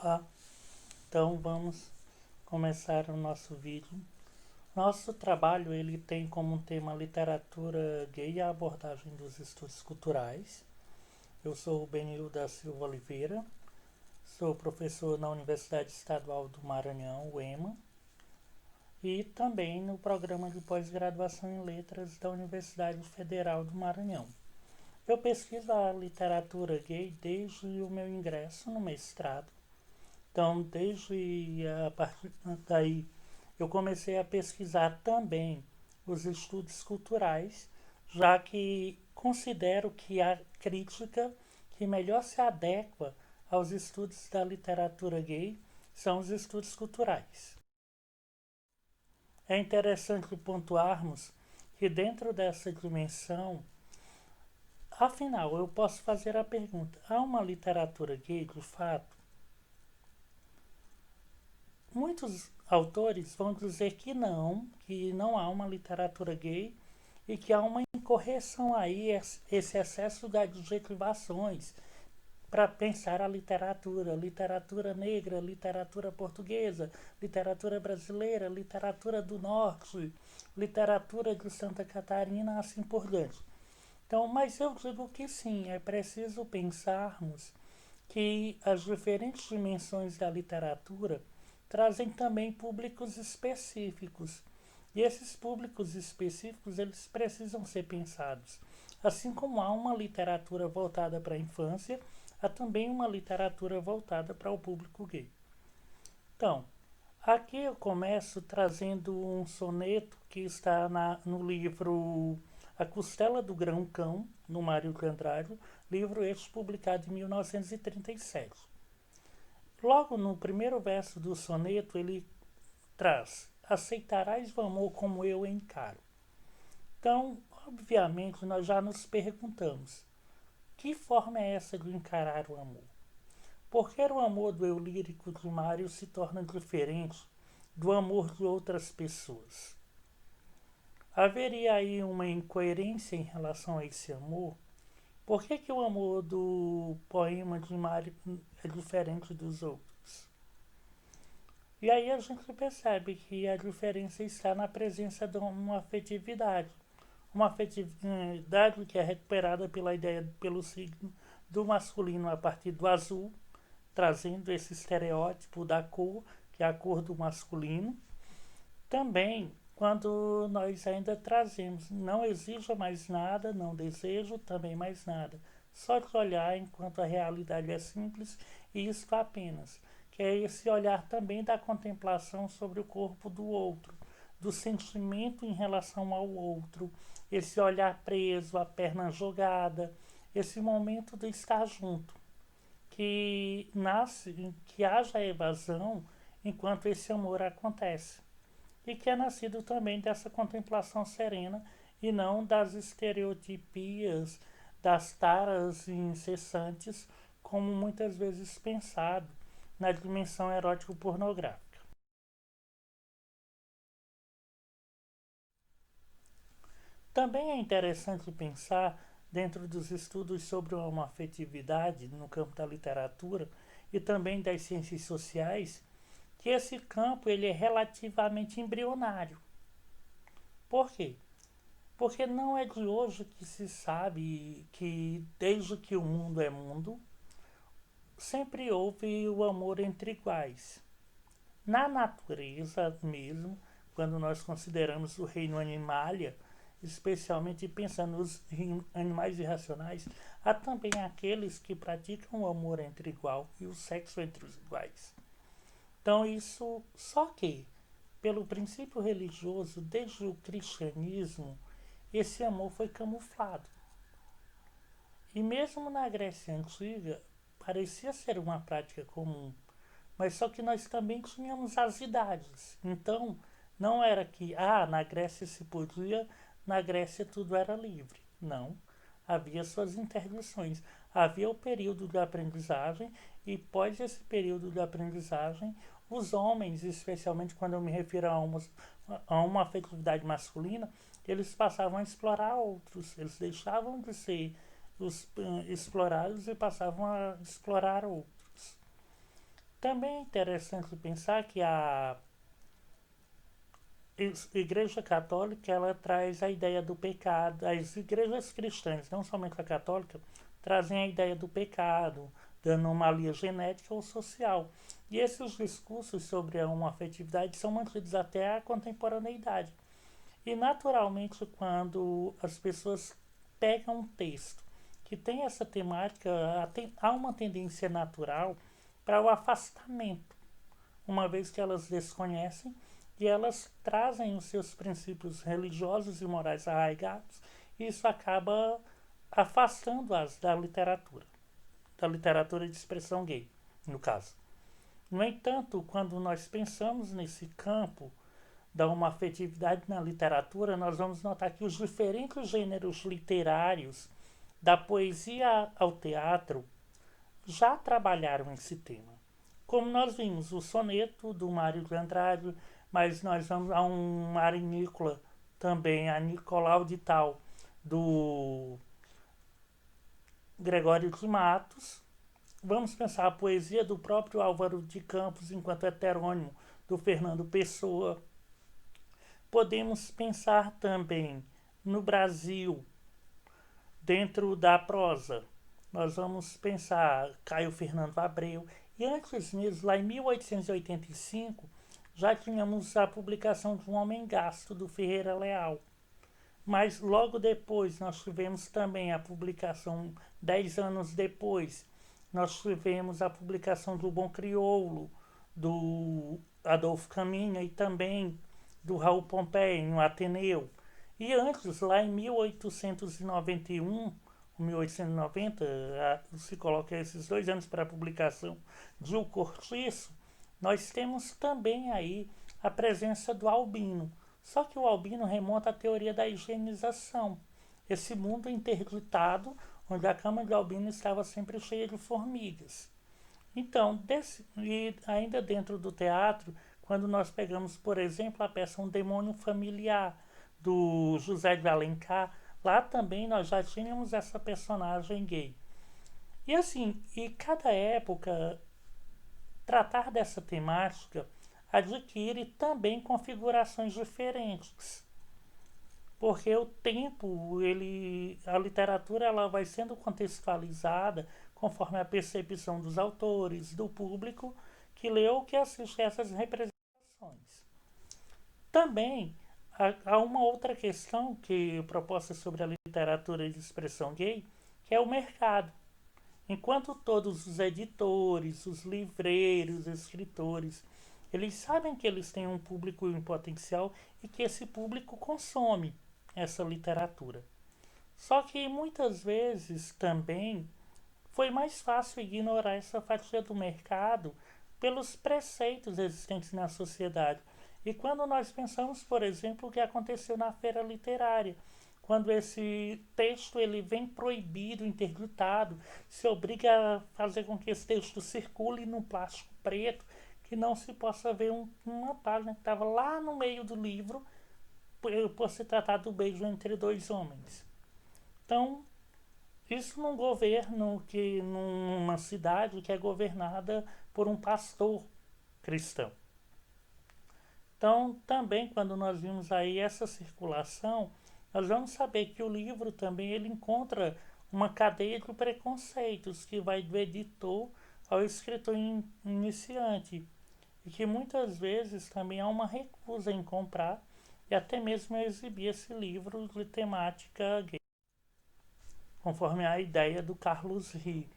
Olá, então vamos começar o nosso vídeo. Nosso trabalho ele tem como tema literatura gay e a abordagem dos estudos culturais. Eu sou o Benil da Silva Oliveira, sou professor na Universidade Estadual do Maranhão, UEMA, e também no programa de pós-graduação em letras da Universidade Federal do Maranhão. Eu pesquiso a literatura gay desde o meu ingresso no mestrado. Então, desde a partir daí, eu comecei a pesquisar também os estudos culturais, já que considero que a crítica que melhor se adequa aos estudos da literatura gay são os estudos culturais. É interessante pontuarmos que dentro dessa dimensão, afinal, eu posso fazer a pergunta: há uma literatura gay de fato? Muitos autores vão dizer que não há uma literatura gay e que há uma incorreção aí, esse excesso de adjetivações para pensar a literatura negra, literatura portuguesa, literatura brasileira, literatura do norte, literatura de Santa Catarina, assim por diante. Então, mas eu digo que sim, é preciso pensarmos que as diferentes dimensões da literatura trazem também públicos específicos. E esses públicos específicos, eles precisam ser pensados. Assim como há uma literatura voltada para a infância, há também uma literatura voltada para o público gay. Então, aqui eu começo trazendo um soneto que está no livro A Costela do Grão-Cão, no Mário de Andrade, livro este publicado em 1937. Logo no primeiro verso do soneto, ele traz: aceitarás o amor como eu encaro. Então, obviamente, nós já nos perguntamos: que forma é essa de encarar o amor? Por que o amor do eu lírico de Mário se torna diferente do amor de outras pessoas? Haveria aí uma incoerência em relação a esse amor? Por que o amor do poema de Mário é diferente dos outros? E aí a gente percebe que a diferença está na presença de uma afetividade que é recuperada pela ideia, pelo signo do masculino a partir do azul, trazendo esse estereótipo da cor, que é a cor do masculino. Também, quando nós ainda trazemos, não exijo mais nada, não desejo também mais nada, só de olhar enquanto a realidade é simples e isto apenas, que é esse olhar também da contemplação sobre o corpo do outro, do sentimento em relação ao outro, esse olhar preso, a perna jogada, esse momento de estar junto, que nasce, que haja evasão enquanto esse amor acontece e que é nascido também dessa contemplação serena e não das estereotipias, das taras incessantes, como muitas vezes pensado na dimensão erótico-pornográfica. Também é interessante pensar, dentro dos estudos sobre a homoafetividade no campo da literatura e também das ciências sociais, que esse campo ele é relativamente embrionário. Por quê? Porque não é de hoje que se sabe que, desde que o mundo é mundo, sempre houve o amor entre iguais. Na natureza mesmo, quando nós consideramos o reino animalia, especialmente pensando nos animais irracionais, há também aqueles que praticam o amor entre igual e o sexo entre os iguais. Então isso, só que, pelo princípio religioso, desde o cristianismo, esse amor foi camuflado. E mesmo na Grécia Antiga, parecia ser uma prática comum, mas só que nós também tínhamos as idades. Então, não era que, na Grécia se podia, na Grécia tudo era livre. Não. Havia suas interdições. Havia o período de aprendizagem e, pós esse período de aprendizagem, os homens, especialmente quando eu me refiro a uma afetividade masculina, eles passavam a explorar outros. Eles deixavam de ser os explorados e passavam a explorar outros. Também é interessante pensar que a Igreja Católica ela traz a ideia do pecado. As igrejas cristãs, não somente a católica, trazem a ideia do pecado, da anomalia genética ou social. E esses discursos sobre a homoafetividade são mantidos até a contemporaneidade. E naturalmente, quando as pessoas pegam um texto que tem essa temática, há uma tendência natural para o afastamento, uma vez que elas desconhecem e elas trazem os seus princípios religiosos e morais arraigados, e isso acaba afastando-as da literatura de expressão gay, no caso. No entanto, quando nós pensamos nesse campo da homoafetividade na literatura, nós vamos notar que os diferentes gêneros literários, da poesia ao teatro, já trabalharam esse tema. Como nós vimos, o soneto do Mário de Andrade, mas nós vamos a um Marinícola também, a Nicolau de Tal, do Gregório de Matos. Vamos pensar a poesia do próprio Álvaro de Campos enquanto heterônimo, do Fernando Pessoa. Podemos pensar também no Brasil, dentro da prosa. Nós vamos pensar Caio Fernando Abreu. E antes mesmo, lá em 1885, já tínhamos a publicação de Um Homem Gasto, do Ferreira Leal. Mas logo depois nós tivemos também a publicação, 10 anos depois, nós tivemos a publicação do Bom Crioulo, do Adolfo Caminha e também do Raul Pompeia, no Ateneu. E antes, lá em 1891, 1890, se coloca esses 2 anos para a publicação de O Cortiço, nós temos também aí a presença do albino. Só que o albino remonta à teoria da higienização, esse mundo interditado onde a cama de albino estava sempre cheia de formigas. Então, e ainda dentro do teatro, quando nós pegamos, por exemplo, a peça Um Demônio Familiar, do José de Alencar, lá também nós já tínhamos essa personagem gay. E assim, e cada época tratar dessa temática adquire também configurações diferentes. Porque o tempo, a literatura ela vai sendo contextualizada conforme a percepção dos autores, do público que lê ou que assiste a essas representações. Também há uma outra questão que proposta sobre a literatura de expressão gay, que é o mercado. Enquanto todos os editores, os livreiros, escritores, eles sabem que eles têm um público em potencial e que esse público consome essa literatura. Só que muitas vezes também foi mais fácil ignorar essa fatia do mercado pelos preceitos existentes na sociedade. E quando nós pensamos, por exemplo, o que aconteceu na feira literária, quando esse texto ele vem proibido, interditado, se obriga a fazer com que esse texto circule num plástico preto, que não se possa ver uma página que estava lá no meio do livro, por se tratar do beijo entre 2 homens. Então, isso num governo numa cidade que é governada por um pastor cristão. Então, também quando nós vimos aí essa circulação, nós vamos saber que o livro também ele encontra uma cadeia de preconceitos que vai do editor ao escritor iniciante e que muitas vezes também há uma recusa em comprar e até mesmo exibir esse livro de temática gay, conforme a ideia do Carlos Ri.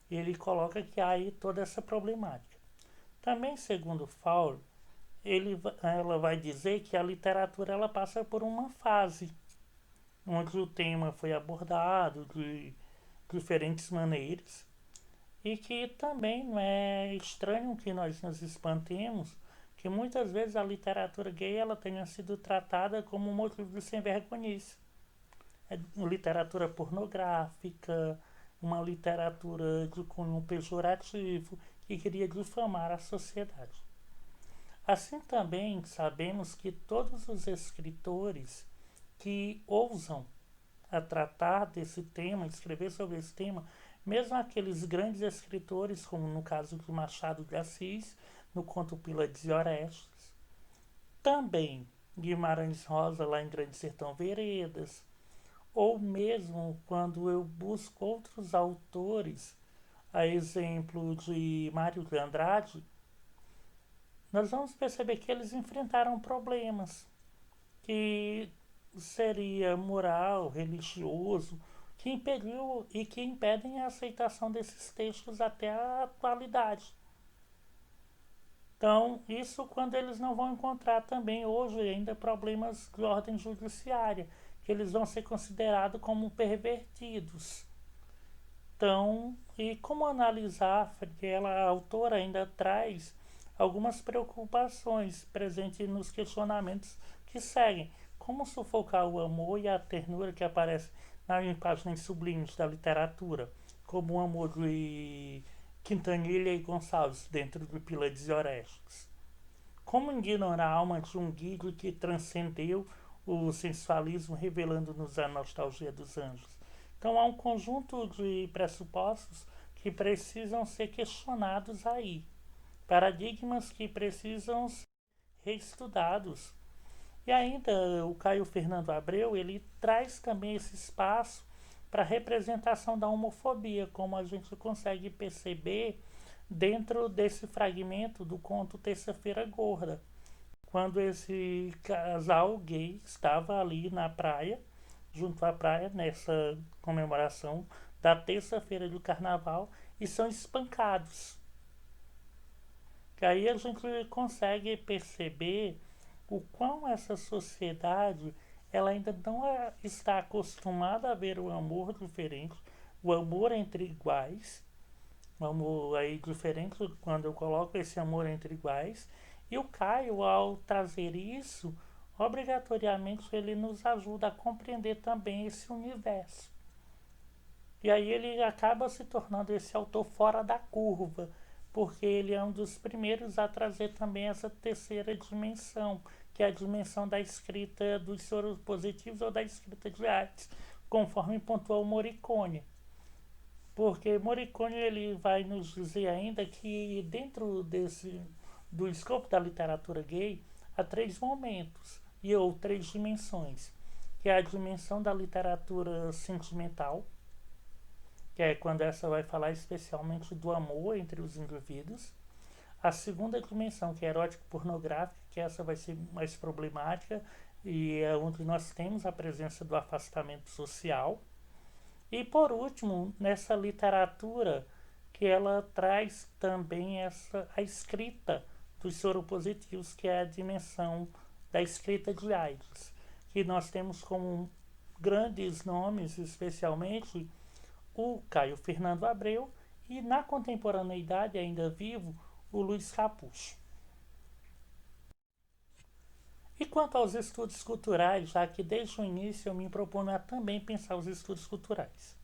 E ele coloca que há aí toda essa problemática. Também, segundo Fowler, ela vai dizer que a literatura ela passa por uma fase onde o tema foi abordado de diferentes maneiras e que também não é estranho que nós nos espantemos que muitas vezes a literatura gay ela tenha sido tratada como um motivo de sem-vergonhice. É literatura pornográfica, uma literatura de cunho pejorativo que queria difamar a sociedade. Assim também sabemos que todos os escritores que ousam a tratar desse tema, escrever sobre esse tema, mesmo aqueles grandes escritores, como no caso do Machado de Assis, no conto Pílades e Orestes, também Guimarães Rosa lá em Grande Sertão Veredas, ou mesmo quando eu busco outros autores, a exemplo de Mário de Andrade, nós vamos perceber que eles enfrentaram problemas que seria moral, religioso, que impediu e que impedem a aceitação desses textos até a atualidade. Então, isso quando eles não vão encontrar também hoje ainda problemas de ordem judiciária, que eles vão ser considerados como pervertidos. Então, e como analisar, porque a autora ainda traz algumas preocupações presentes nos questionamentos que seguem. Como sufocar o amor e a ternura que aparece nas páginas sublimes da literatura, como o amor de Quintanilha e Gonçalves dentro do Pílades e Orestes. Como ignorar a alma de um guido que transcendeu o sensualismo, revelando-nos a nostalgia dos anjos? Então há um conjunto de pressupostos que precisam ser questionados aí. Paradigmas que precisam ser reestudados. E ainda o Caio Fernando Abreu, ele traz também esse espaço para a representação da homofobia, como a gente consegue perceber dentro desse fragmento do conto Terça-feira Gorda, quando esse casal gay estava ali na praia, junto à praia, nessa comemoração da terça-feira do carnaval, e são espancados. Que aí a gente consegue perceber o quão essa sociedade ela ainda não está acostumada a ver o amor diferente, o amor entre iguais, o amor aí diferente quando eu coloco esse amor entre iguais. E o Caio, ao trazer isso, obrigatoriamente ele nos ajuda a compreender também esse universo. E aí ele acaba se tornando esse autor fora da curva, porque ele é um dos primeiros a trazer também essa terceira dimensão, que é a dimensão da escrita dos soros positivos ou da escrita de artes, conforme pontuou Morricone. Porque Morricone ele vai nos dizer ainda que dentro do escopo da literatura gay há três momentos ou três dimensões, que é a dimensão da literatura sentimental, que é quando essa vai falar especialmente do amor entre os indivíduos. A segunda dimensão, que é erótico-pornográfica, que essa vai ser mais problemática e é onde nós temos a presença do afastamento social. E por último, nessa literatura que ela traz também a escrita dos soropositivos, que é a dimensão da escrita de AIDS, que nós temos como grandes nomes, especialmente o Caio Fernando Abreu e na contemporaneidade ainda vivo o Luiz Capucho. E quanto aos estudos culturais, já que desde o início eu me proponho a também pensar os estudos culturais.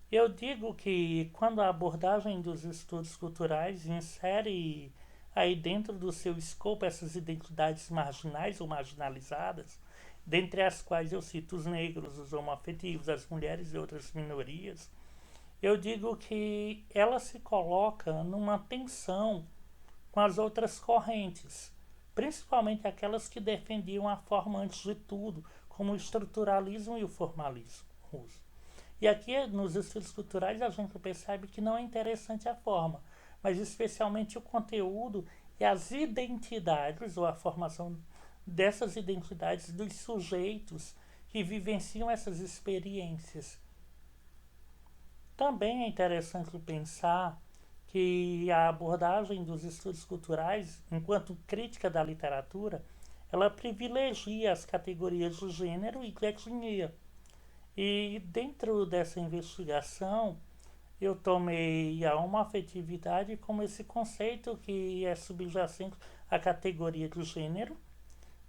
Eu digo que quando a abordagem dos estudos culturais insere aí dentro do seu escopo essas identidades marginais ou marginalizadas, dentre as quais eu cito os negros, os homoafetivos, as mulheres e outras minorias, eu digo que ela se coloca numa tensão com as outras correntes, principalmente aquelas que defendiam a forma antes de tudo, como o estruturalismo e o formalismo. E aqui nos estudos culturais a gente percebe que não é interessante a forma, mas especialmente o conteúdo e as identidades ou a formação dessas identidades dos sujeitos que vivenciam essas experiências. Também é interessante pensar que a abordagem dos estudos culturais, enquanto crítica da literatura, ela privilegia as categorias de gênero e de etnia. E dentro dessa investigação, eu tomei a homoafetividade como esse conceito que é subjacente à categoria de gênero.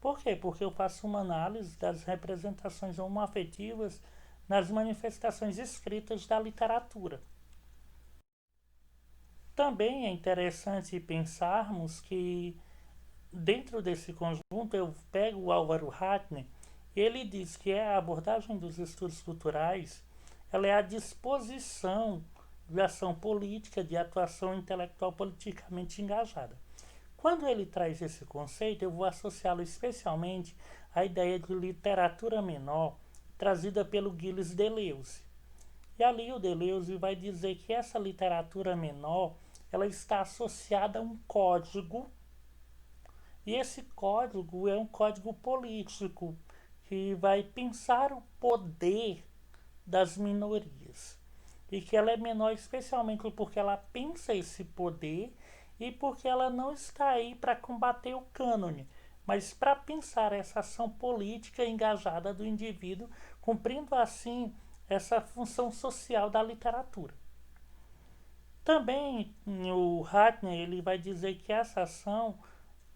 Por quê? Porque eu faço uma análise das representações homoafetivas nas manifestações escritas da literatura. Também é interessante pensarmos que dentro desse conjunto eu pego o Álvaro Hackner, ele diz que a abordagem dos estudos culturais ela é a disposição de ação política, de atuação intelectual politicamente engajada. Quando ele traz esse conceito, eu vou associá-lo especialmente à ideia de literatura menor trazida pelo Gilles Deleuze. E ali o Deleuze vai dizer que essa literatura menor ela está associada a um código, e esse código é um código político que vai pensar o poder das minorias. E que ela é menor especialmente porque ela pensa esse poder e porque ela não está aí para combater o cânone, mas para pensar essa ação política engajada do indivíduo, cumprindo assim essa função social da literatura. Também o Hartner ele vai dizer que essa ação,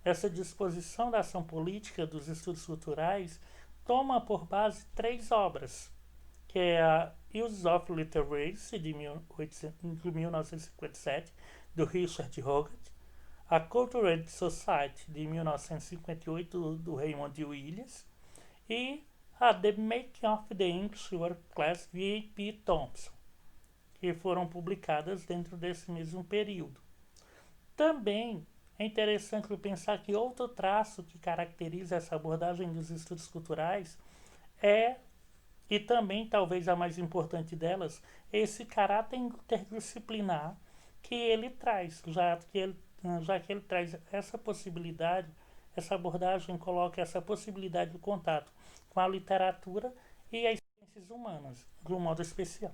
essa disposição da ação política dos estudos culturais toma por base três obras, que é a Uses of Literacy, de 1957, do Richard Hogarth, a Culture and Society, de 1958, do Raymond Williams, e a The Making of the English Working Class, de A.P. Thompson, que foram publicadas dentro desse mesmo período. Também é interessante pensar que outro traço que caracteriza essa abordagem dos estudos culturais é, e também talvez a mais importante delas, é esse caráter interdisciplinar que ele traz, já que ele traz essa possibilidade, essa abordagem coloca essa possibilidade de contato com a literatura e as ciências humanas, de um modo especial.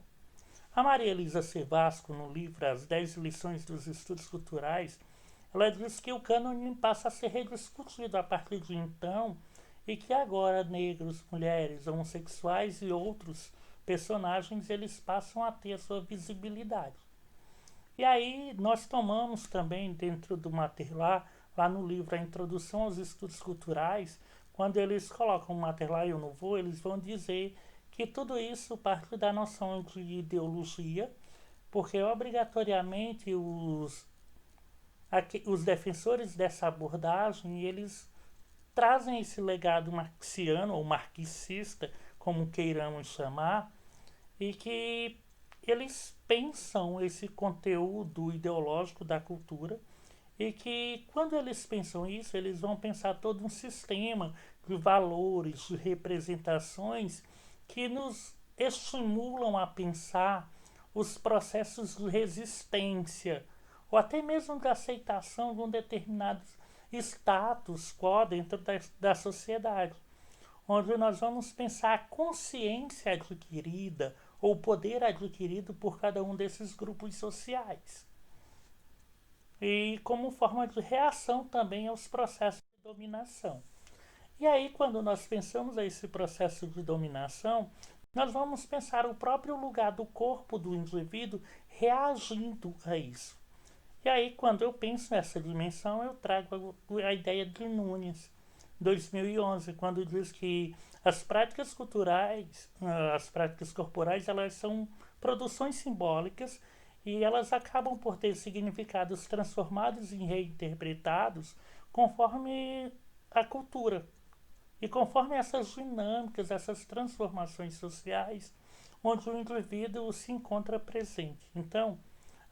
A Maria Elisa Sevasco, no livro As 10 Lições dos Estudos Culturais, ela diz que o cânone passa a ser rediscutido a partir de então e que agora negros, mulheres, homossexuais e outros personagens eles passam a ter a sua visibilidade. E aí nós tomamos também dentro do material, lá no livro A Introdução aos Estudos Culturais, quando eles colocam o material e eu não vou, eles vão dizer que tudo isso parte da noção de ideologia, porque obrigatoriamente os defensores dessa abordagem, eles trazem esse legado marxiano ou marxista, como queiramos chamar, e que eles pensam esse conteúdo ideológico da cultura e que quando eles pensam isso, eles vão pensar todo um sistema de valores, de representações que nos estimulam a pensar os processos de resistência ou até mesmo de aceitação de um determinado status quo dentro da sociedade, onde nós vamos pensar a consciência adquirida ou o poder adquirido por cada um desses grupos sociais. E como forma de reação também aos processos de dominação. E aí, quando nós pensamos esse processo de dominação, nós vamos pensar o próprio lugar do corpo do indivíduo reagindo a isso. E aí, quando eu penso nessa dimensão, eu trago a ideia de Nunes, 2011, quando diz que as práticas culturais, as práticas corporais, elas são produções simbólicas e elas acabam por ter significados transformados e reinterpretados conforme a cultura. E conforme essas dinâmicas, essas transformações sociais, onde o indivíduo se encontra presente. Então,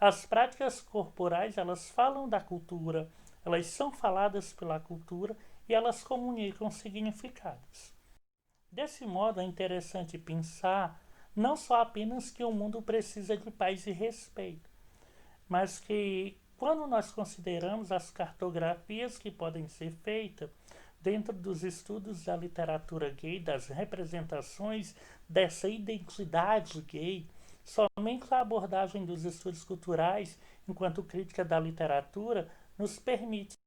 as práticas corporais, elas falam da cultura, elas são faladas pela cultura e elas comunicam significados. Desse modo, é interessante pensar não só apenas que o mundo precisa de paz e respeito, mas que quando nós consideramos as cartografias que podem ser feitas dentro dos estudos da literatura gay, das representações dessa identidade gay, somente a abordagem dos estudos culturais, enquanto crítica da literatura, nos permite